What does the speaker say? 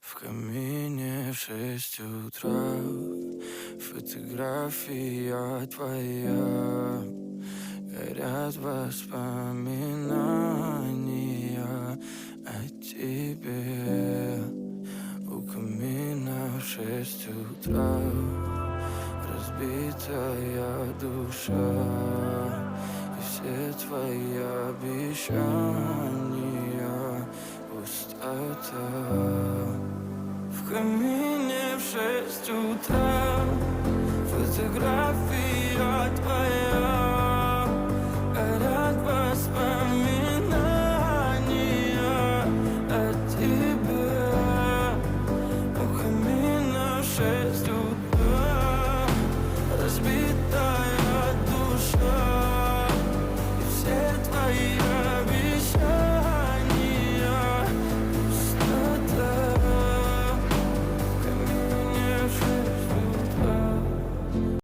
В камине в 6 утра фотография твоя. Горят воспоминания о тебе. У камина в 6 утра разбитая душа. И все твои обещания пустота. В камине в 6 утра фотографии